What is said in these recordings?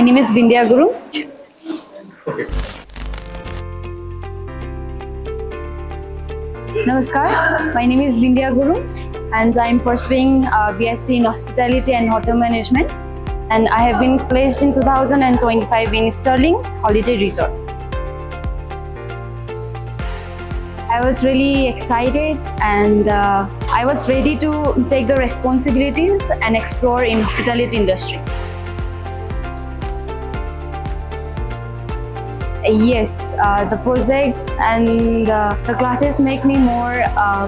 My name is Bindhia Gurung. Namaskar, my name is Bindhia Gurung and I am pursuing B.Sc in Hospitality and Hotel Management, and I have been placed in 2025 in Sterling Holiday Resort. I was really excited and I was ready to take the responsibilities and explore in hospitality industry. Yes, the project and the classes make me more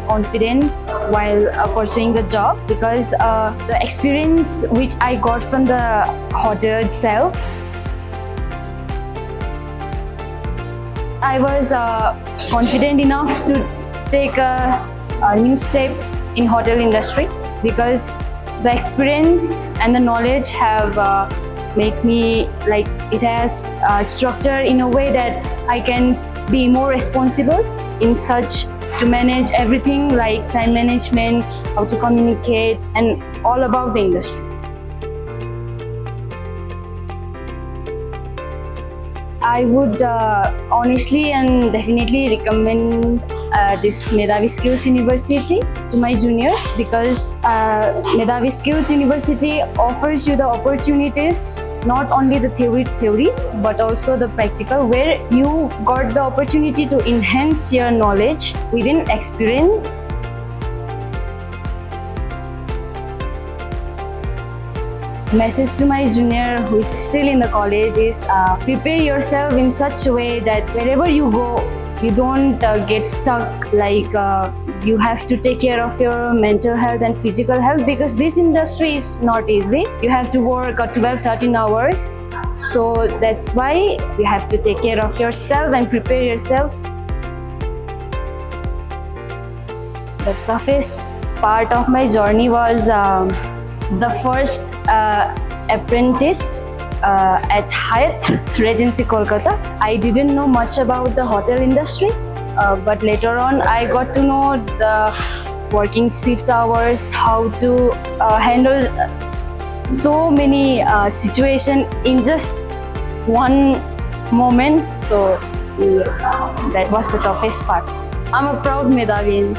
confident while pursuing the job, because the experience which I got from the hotel itself, I was confident enough to take a new step in hotel industry, because the experience and the knowledge have make me like it has structure in a way that I can be more responsible in such to manage everything like time management, how to communicate, and all about the industry. I would honestly and definitely recommend this Medhavi Skills University to my juniors, because Medhavi Skills University offers you the opportunities, not only the theory but also the practical, where you got the opportunity to enhance your knowledge within experience. Message to my junior who is still in the college is prepare yourself in such a way that wherever you go, you don't get stuck, like you have to take care of your mental health and physical health, because this industry is not easy. You have to work 12-13 hours, so that's why you have to take care of yourself and prepare yourself. The toughest part of my journey was the first apprentice at Hyatt Kolkata. I didn't know much about the hotel industry, but later on I got to know the working shift hours, how to handle so many situations in just one moment. So that was the toughest part. I'm a proud Medhavi.